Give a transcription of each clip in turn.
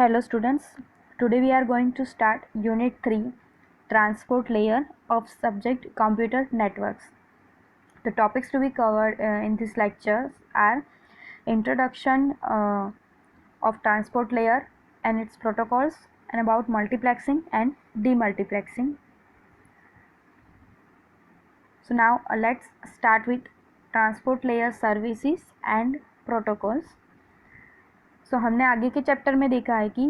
Hello students, today we are going to start Unit 3 Transport Layer of Subject Computer Networks. The topics to be covered in this lecture are Introduction of Transport Layer and its protocols, and about multiplexing and demultiplexing. So now let's start with Transport Layer Services and Protocols. So हमने आगे के chapter में देखा है कि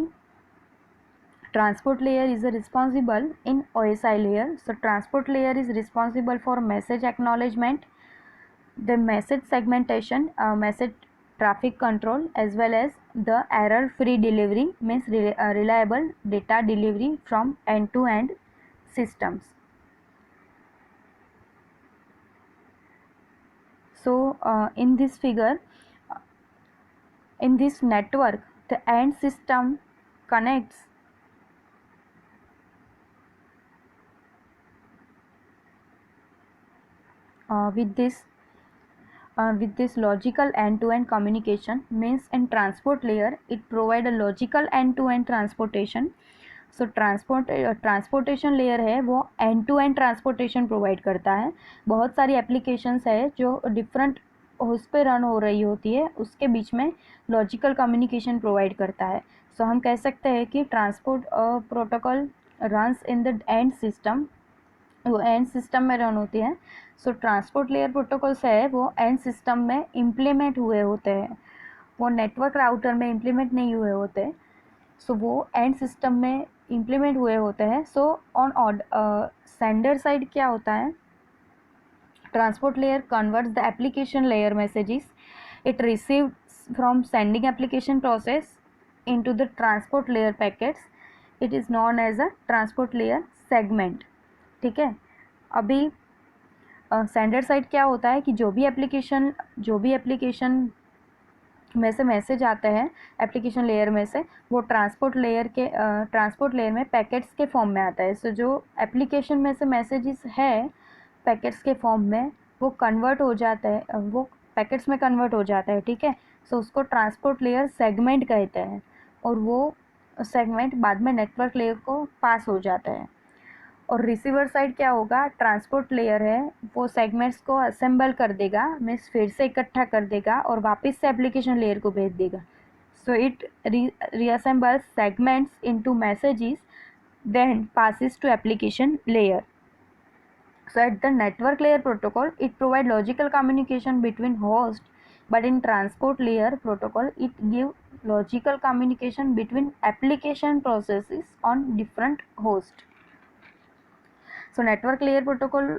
transport layer is responsible in OSI layer. So transport layer is responsible for message acknowledgement, the message segmentation, message traffic control, as well as the error free delivery, means reliable data delivery from end to end systems. So in this figure, in this network, the end system connects with this logical end-to-end communication, means in transport layer it provide a logical end-to-end transportation. So transportation layer है वो end to end transportation provide करता है. बहुत सारी applications है जो different host पे run हो रही होती है, उसके बीच में लॉजिकल कम्युनिकेशन प्रोवाइड करता है. सो हम कह सकते हैं कि transport protocol runs in the end system, वो एंड सिस्टम में रन होती है. सो ट्रांसपोर्ट लेयर प्रोटोकॉल्स है वो एंड सिस्टम में इम्प्लीमेंट हुए होते हैं, वो नेटवर्क राउटर में इम्प्लीमेंट नहीं हुए होते. सो वो एंड सिस्टम में इम्प्लीमेंट हुए होते हैं. सो ऑन सेंडर साइड क्या होता है, transport layer converts the application layer messages it receive from sending application process into the transport layer packets. It is known as a transport layer segment. ठीक है. अभी sender side क्या होता है कि जो भी एप्लीकेशन में से मैसेज आते हैं एप्लीकेशन लेयर में से, वो ट्रांसपोर्ट लेयर में पैकेट्स के फॉर्म में आता है. सो जो एप्लीकेशन में से मैसेजेस है पैकेट्स के फॉर्म में वो कन्वर्ट हो जाता है, वो पैकेट्स में कन्वर्ट हो जाता है. ठीक है. सो उसको ट्रांसपोर्ट लेयर सेगमेंट कहते हैं, और वो सेगमेंट बाद में नेटवर्क लेयर को पास हो जाता है. और रिसीवर साइड क्या होगा, ट्रांसपोर्ट लेयर है वो सेगमेंट्स को असेंबल कर देगा, मीन्स फिर से इकट्ठा कर देगा और वापस से एप्लीकेशन लेयर को भेज देगा. So it reassembles segments into messages then passes to application layer. So at the network layer protocol, it provide logical communication between host, but in transport layer protocol, it give logical communication between application processes on different host. So network layer protocol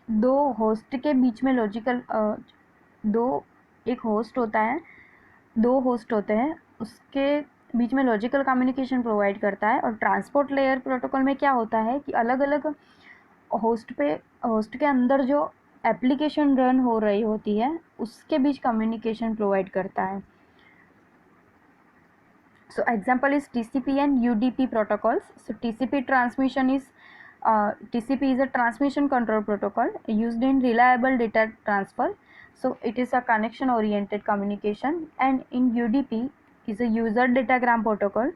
दो host के बीच में logical एक host होता है, दो host होते हैं, उसके बीच में लॉजिकल कम्युनिकेशन प्रोवाइड करता है. और ट्रांसपोर्ट लेयर प्रोटोकॉल में क्या होता है कि अलग अलग होस्ट के अंदर जो एप्लीकेशन रन हो रही होती है उसके बीच कम्युनिकेशन प्रोवाइड करता है. So example is TCP and UDP protocols. So TCP transmission is TCP is a transmission control protocol used in reliable data transfer. So it is a connection oriented communication. And in UDP is a user datagram protocol.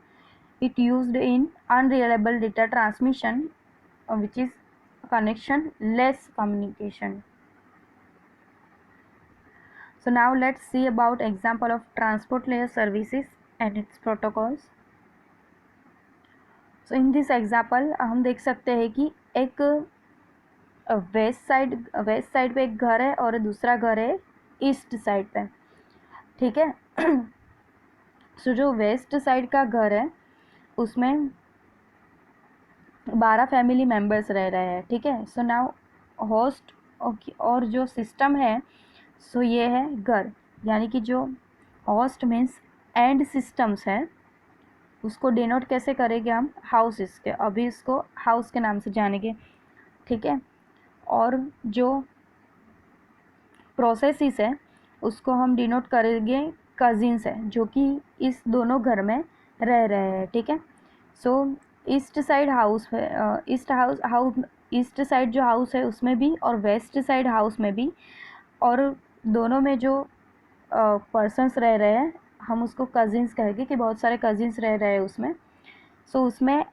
It used in unreliable data transmission, which is connection less communication. So now let's see about example of transport layer services and its protocols. So in this example हम देख सकते हैं कि एक west side पे एक घर है और दूसरा घर है ईस्ट साइड पे. ठीक है. सो जो वेस्ट साइड का घर है उसमें 12 फैमिली मेम्बर्स रह रहे हैं. ठीक है. सो नाउ होस्ट और जो सिस्टम है, सो ये है घर, यानी कि जो होस्ट मीन्स एंड सिस्टम्स है उसको डिनोट कैसे करेंगे हम, हाउसेस के. अभी इसको हाउस के नाम से जानेंगे. ठीक है. और जो प्रोसेसेस है उसको हम डिनोट करेंगे कजिन्स है, जो कि इस दोनों घर में रह रहे हैं. ठीक है. सो ईस्ट साइड हाउस है, ईस्ट साइड जो हाउस है उसमें भी और वेस्ट साइड हाउस में भी, और दोनों में जो पर्सन्स रह रहे हैं हम उसको कजिन्स कहेंगे कि बहुत सारे कजिन्स रह रहे हैं उसमें। सो उसमें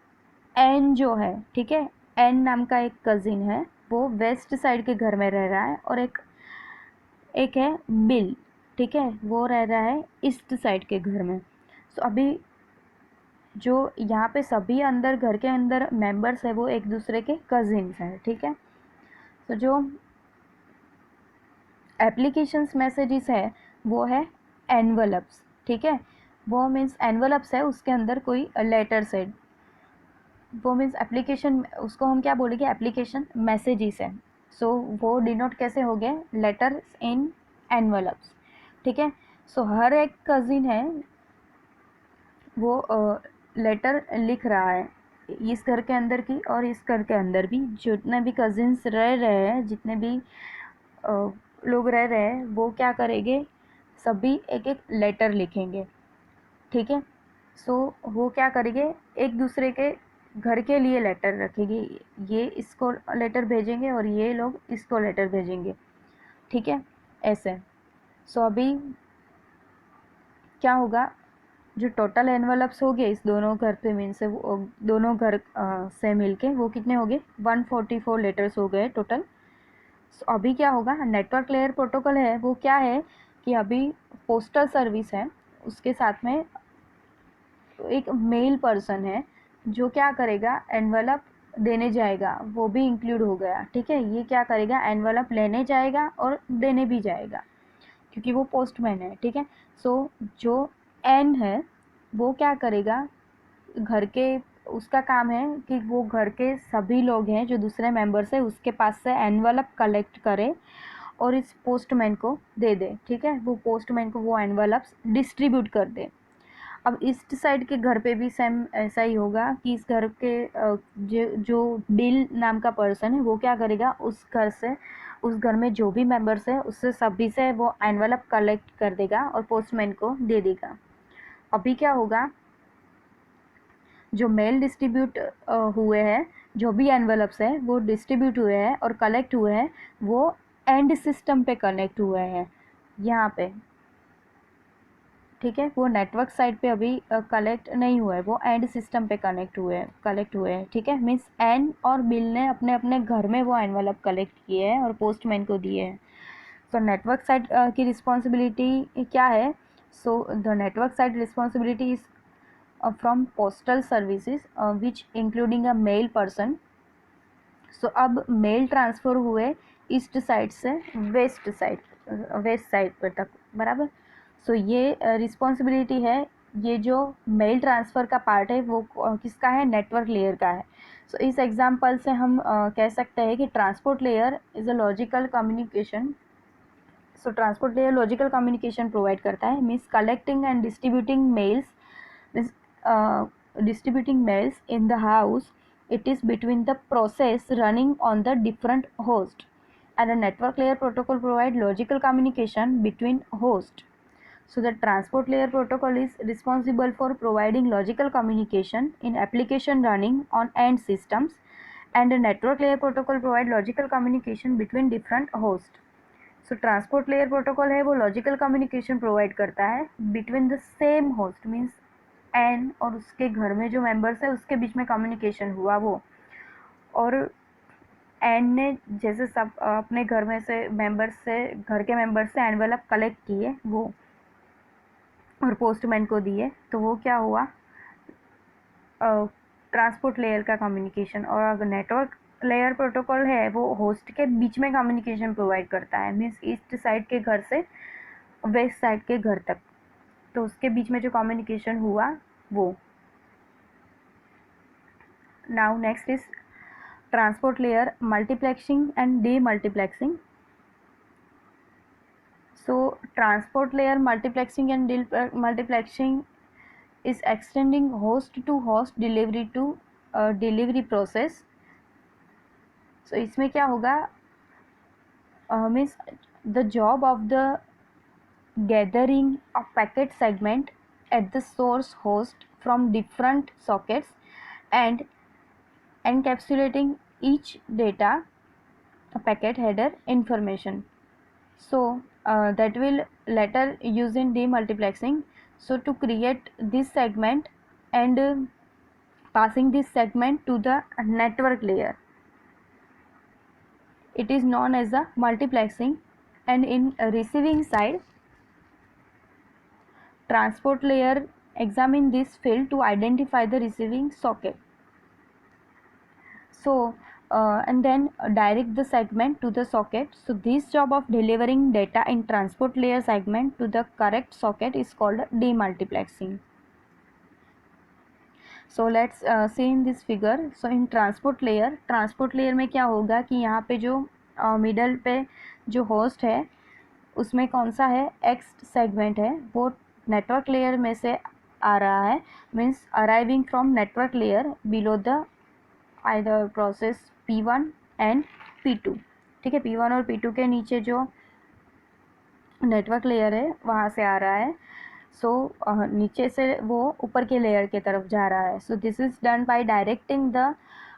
एन जो है, ठीक है, एन नाम का एक कजिन है, वो वेस्ट साइड के घर में रह रहा है, और एक एक है बिल, ठीक है, वो रह रहा है ईस्ट साइड के घर में। सो अभी जो यहाँ पे सभी अंदर घर के अंदर मेंबर्स है वो एक दूसरे के कजिन्स हैं, ठीक है। तो जो एप्लीकेशंस मैसेजेस है वो है एनवलप्स, ठीक है। वो मीन्स एनवलप्स है, उसके अंदर कोई लेटर्स है, वो मीन्स एप्लीकेशन, उसको हम क्या बोलेंगे, एप्लीकेशन मैसेजेस है। सो वो डिनोट कैसे हो गए, लेटर्स इन एनवलप्स, ठीक है। सो हर एक कजिन है वो लेटर लिख रहा है इस घर के अंदर की, और इस घर के अंदर भी जितने भी कजिन्स रह रहे हैं, जितने भी लोग रह रहे हैं, वो क्या करेंगे, सभी एक एक लेटर लिखेंगे, ठीक है। सो वो क्या करेंगे, एक दूसरे के घर के लिए लेटर रखेंगे, ये इसको लेटर भेजेंगे और ये लोग इसको लेटर भेजेंगे, ठीक है, ऐसे। सो अभी क्या होगा, जो टोटल एनवलप्स हो गए इस दोनों घर पे मीन से, वो दोनों घर से मिलके वो कितने हो गए, 144 लेटर्स हो गए टोटल। सो अभी क्या होगा, नेटवर्क लेयर प्रोटोकॉल है वो क्या है कि अभी पोस्टल सर्विस है, उसके साथ में एक मेल पर्सन है जो क्या करेगा, एनवलप देने जाएगा, वो भी इंक्लूड हो गया, ठीक है। ये क्या करेगा, एनवलप लेने जाएगा और देने भी जाएगा, क्योंकि वो पोस्टमैन है, ठीक है। सो जो एन है वो क्या करेगा, घर के, उसका काम है कि वो घर के सभी लोग हैं जो दूसरे मेंबर्स है उसके पास से एनवलप कलेक्ट करे और इस पोस्टमैन को दे दे, ठीक है। वो पोस्टमैन को वो एनवलप्स डिस्ट्रीब्यूट कर दे। अब ईस्ट साइड के घर पे भी सेम ऐसा ही होगा कि इस घर के जो बिल नाम का पर्सन है वो क्या करेगा, उस घर से, उस घर में जो भी मेंबर्स है उससे सभी से वो एनवलप कलेक्ट कर देगा और पोस्टमैन को दे देगा। अभी क्या होगा, जो मेल डिस्ट्रीब्यूट हुए हैं, जो भी एनवलप्स है वो डिस्ट्रीब्यूट हुए हैं और कलेक्ट हुए हैं, वो एंड सिस्टम पे कनेक्ट हुए हैं यहाँ पे, ठीक है। वो नेटवर्क साइड पे अभी कलेक्ट नहीं हुआ है, वो एंड सिस्टम पे कलेक्ट हुए हैं, ठीक है। मीन्स एन और बिल ने अपने अपने घर में वो एनवलप कलेक्ट किए हैं और पोस्टमैन को दिए हैं। तो नेटवर्क साइड की रिस्पॉन्सिबिलिटी क्या है, so the network side responsibility is from postal services which including a mail person. So अब मेल ट्रांसफ़र हुए ईस्ट साइड से वेस्ट साइड पर तक, बराबर। सो ये रिस्पॉन्सिबिलिटी है, ये जो मेल ट्रांसफ़र का पार्ट है वो किसका है, नेटवर्क लेयर का है। सो इस एग्जांपल से हम कह सकते हैं कि transport layer is a logical communication. So transport layer logical communication provide करता है, means collecting and distributing mails in the house. It is between the process running on the different host, and a network layer protocol provide logical communication between host. So the transport layer protocol is responsible for providing logical communication in application running on end systems, and a network layer protocol provide logical communication between different hosts. So transport layer protocol है वो logical communication provide करता है between the same host, means एन और उसके घर में जो मेंबर्स है उसके बीच में कम्युनिकेशन हुआ वो, और एन ने जैसे सब अपने घर में से मेंबर्स से, घर के मेंबर्स से एनवेलप कलेक्ट किए वो और पोस्टमैन को दिए, तो वो क्या हुआ, ट्रांसपोर्ट लेयर का कम्युनिकेशन। और अगर नेटवर्क लेयर प्रोटोकॉल है वो होस्ट के बीच में कम्युनिकेशन प्रोवाइड करता है, मीन्स ईस्ट साइड के घर से वेस्ट साइड के घर तक, तो उसके बीच में जो कम्युनिकेशन हुआ वो। Now next is transport layer multiplexing and demultiplexing. So transport layer multiplexing and demultiplexing is extending host to host delivery to delivery process. So इसमें क्या होगा, means the job of the gathering a packet segment at the source host from different sockets and encapsulating each data packet header information. So that will later use in demultiplexing. So to create this segment and passing this segment to the network layer, it is known as the multiplexing. And in receiving side, transport layer examine this field to identify the receiving socket. So and then direct the segment to the socket. So this job of delivering data in transport layer segment to the correct socket is called demultiplexing. So let's see in this figure. So in transport layer में क्या होगा कि यहाँ पे जो middle पे जो host है उसमें कौन सा है, एक्स सेगमेंट है, वो नेटवर्क लेयर में से आ रहा है, means arriving from network layer below the either process P1 and P2. ठीक है, P1 और P2 के नीचे जो नेटवर्क लेयर है वहाँ से आ रहा है. सो नीचे से वो ऊपर के लेयर के तरफ जा रहा है. So this is done by directing the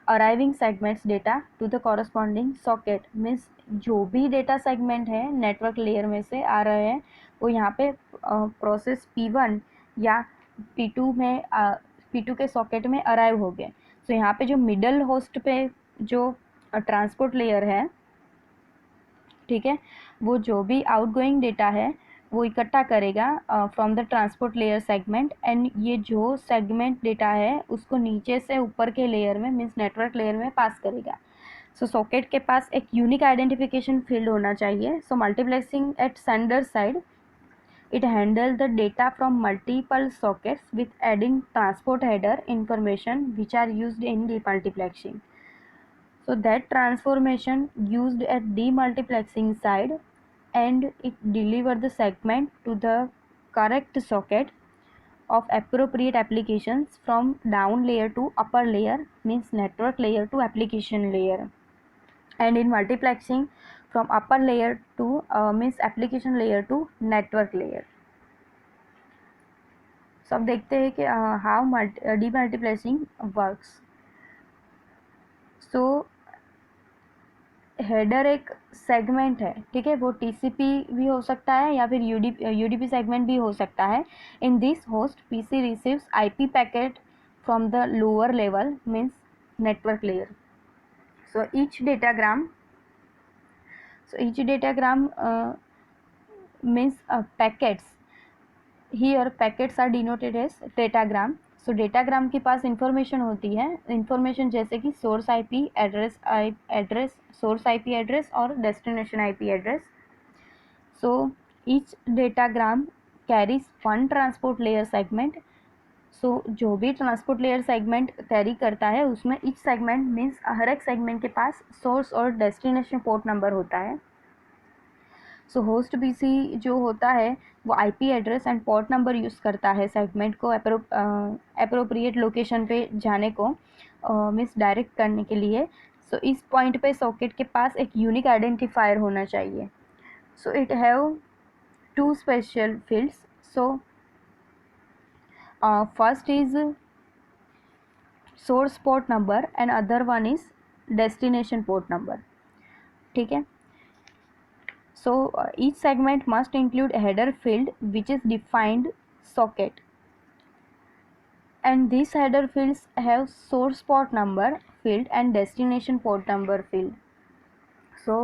arriving segments data to the corresponding socket. Means जो भी डेटा सेगमेंट है नेटवर्क लेयर में से आ रहे हैं वो यहाँ पे प्रोसेस P1 या P2 में P2 के सॉकेट में अराइव हो गए. सो यहाँ पे जो मिडल होस्ट पे जो ट्रांसपोर्ट लेयर है, ठीक है, वो जो भी आउटगोइंग डेटा है वो इकट्ठा करेगा from the transport layer segment. And ये जो सेगमेंट डेटा है उसको नीचे से ऊपर के लेयर में मीन्स नेटवर्क लेयर में पास करेगा. सो सॉकेट के पास एक यूनिक आइडेंटिफिकेशन फील्ड होना चाहिए. So multiplexing at sender side, it handle the data from multiple sockets with adding transport header information which are used in demultiplexing. So that transformation used at demultiplexing side and it deliver the segment to the correct socket of appropriate applications from down layer to upper layer, means network layer to application layer. And in multiplexing from upper layer to means application layer to network layer. So अब देखते हैं कि how demultiplexing works. So header एक segment है, ठीक है, वो TCP भी हो सकता है या फिर UDP सेगमेंट भी हो सकता है. In this host PC receives IP packet from the lower level means network layer. So each datagram means packets. Here packets are denoted as datagram. So datagram के पास इंफॉर्मेशन होती है, इंफॉर्मेशन जैसे कि source IP address और destination IP address. So each datagram carries one transport layer segment. So जो भी transport layer segment carry करता है उसमें ईच सेगमेंट मीन्स हर एक सेगमेंट के पास सोर्स और डेस्टिनेशन पोर्ट नंबर होता है. सो होस्ट PC जो होता है वो IP address and port number use करता है सेगमेंट को अप्रोप्रिएट लोकेशन पे जाने को मीन्स डायरेक्ट करने के लिए. सो इस पॉइंट पे सॉकेट के पास एक यूनिक आइडेंटिफायर होना चाहिए. So it have two special fields. So first is source port number and other one is destination port number. ठीक है. So each segment must include a header field which is defined socket, and these header fields have source port number field and destination port number field. So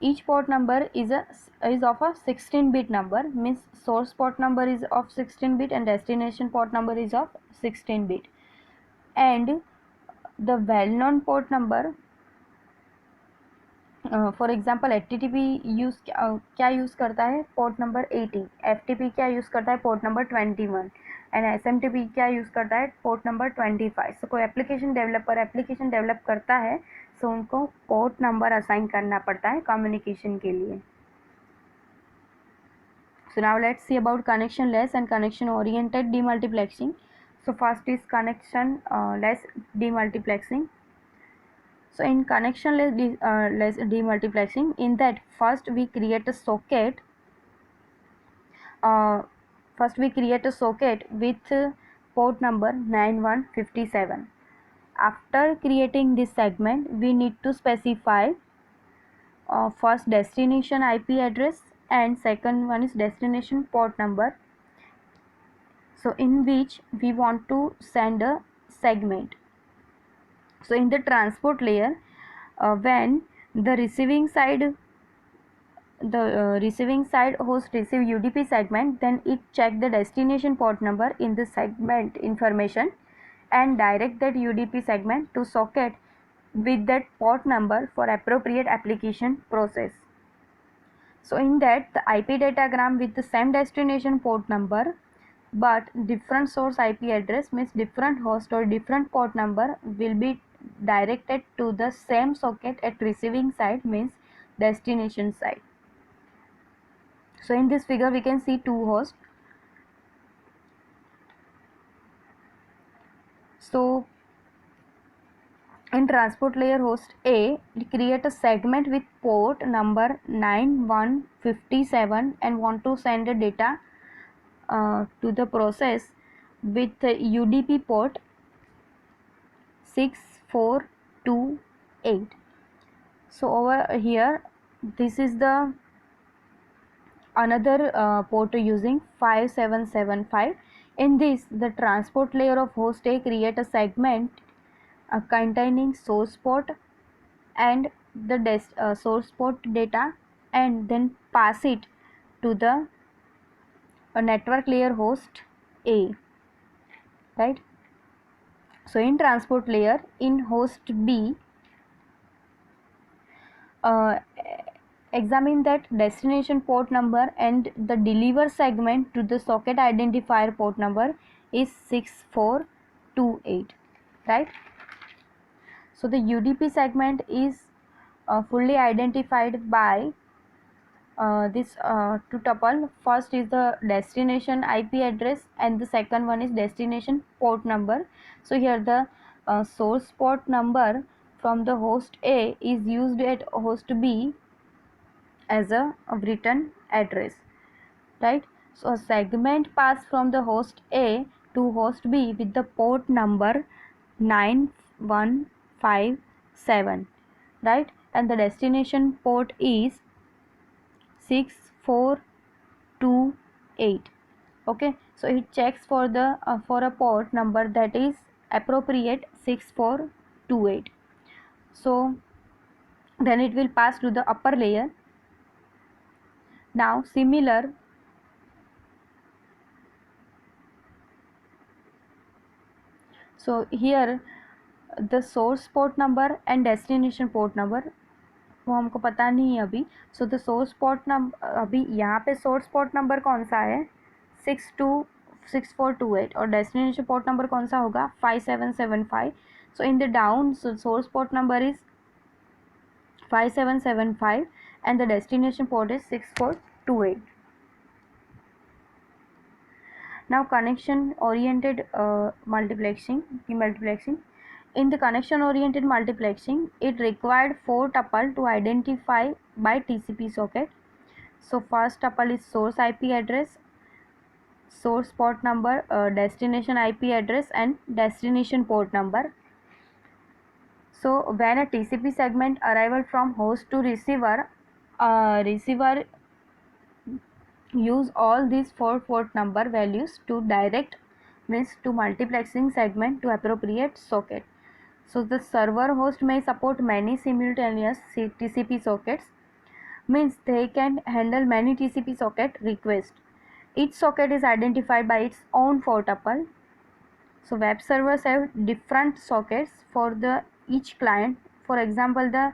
each port number is of a 16-bit number, means source port number is of 16-bit and destination port number is of 16-bit. And the well-known port number, for example HTTP क्या use करता है, port number 80. FTP क्या use करता है, port number 21. And SMTP क्या use करता है, port number 25. सो कोई एप्लीकेशन डेवलप करता है सो उनको पोर्ट नंबर असाइन करना पड़ता है कम्युनिकेशन के लिए. So now let's see about connection less and connection oriented demultiplexing. So first is connection less demultiplexing. So in connectionless demultiplexing, in that first we create a socket. With port number 9157. After creating this segment, we need to specify first destination IP address and second one is destination port number, so in which we want to send a segment. So in the transport layer, when the receiving side host receive UDP segment, then it check the destination port number in the segment information and direct that UDP segment to socket with that port number for appropriate application process. So in that, the IP datagram with the same destination port number but different source IP address, means different host or different port number, will be directed to the same socket at receiving side, means destination side. So in this figure we can see two hosts. So in transport layer, host A create a segment with port number 9157 and want to send the data to the process with UDP port 6428. So over here, this is the another port using 5775. In this, the transport layer of host A create a segment containing source port and the source port data, and then pass it to the network layer host A, right? So in transport layer, in host B, uh, examine that destination port number and the deliver segment to the socket identifier port number is 6428, right? So the UDP segment is fully identified by this two tuple. First is the destination IP address and the second one is destination port number. So here the source port number from the host A is used at host B as a written address, right? So a segment passed from the host A to host B with the port number 9157, right? And the destination port is 6428. Okay, so it checks for the for a port number that is appropriate 6428. So then it will pass to the upper layer. Now similar, so here the source port number and destination port number वो हमको पता नहीं है अभी. So the source port number, अभी यहाँ पे source port number कौन सा है 6428 और डेस्टिनेशन पोर्ट नंबर कौन सा होगा 5775. So in the down source port number is 5775 and the destination port is 6428. Now connection oriented multiplexing. In the connection oriented multiplexing, it required 4 tuple to identify by TCP socket. So first tuple is source IP address, source port number, destination IP address and destination port number. So when a TCP segment arrival from host to receiver, receiver use all these 4 port number values to direct, means to multiplexing segment to appropriate socket. So the server host may support many simultaneous TCP sockets, means they can handle many TCP socket requests. Each socket is identified by its own 4 tuple. So web servers have different sockets for the each client. For example, the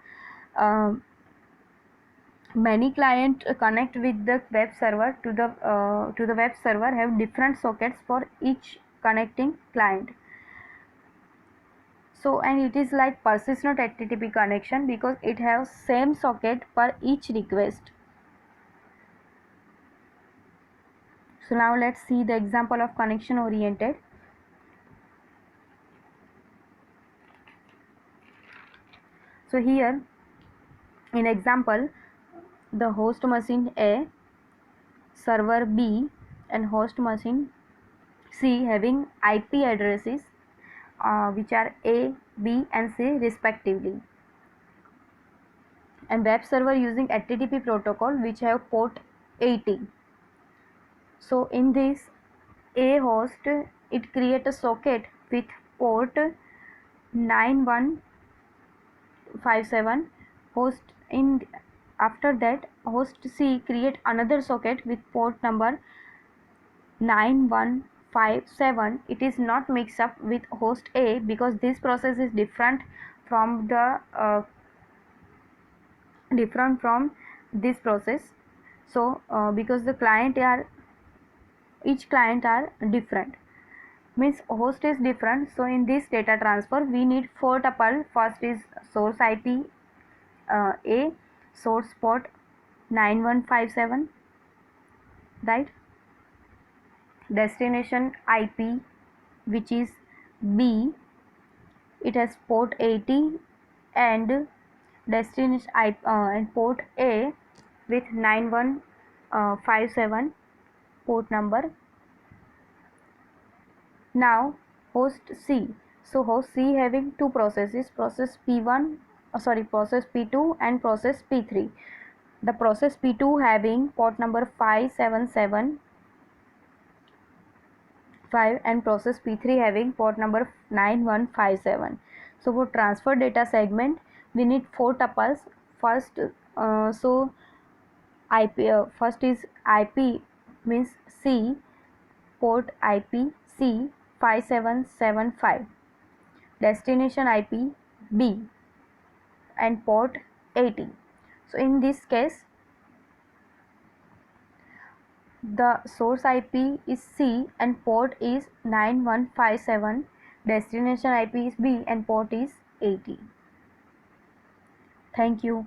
many client connect with the web server to the web server have different sockets for each connecting client. So and it is like persistent HTTP connection because it has same socket per each request. So now let's see the example of connection oriented. So here in example, the host machine A, server B and host machine C having IP addresses which are A, B and C respectively, and web server using HTTP protocol which have port 80. So in this A host, it create a socket with port 9157. Host in After that, host C create another socket with port number 9157. It is not mixed up with host A because this process is from the different from this process. So because the client are each client are different, means host is different. So in this data transfer we need four tuple. First is source IP A, source port 9157, right? Destination IP, which is B, it has port 80, and destination IP and port A with 9157 port number. Now host C. So host C having two processes, process P1, process P2 and process P3. The process P2 having port number 5775 and process P3 having port number 9157. So for transfer data segment we need four tuples. First first is IP, means C, port IP C 5775, destination IP B, and port 80. So in this case the source IP is C and port is 9157, destination IP is B and port is 80. Thank you.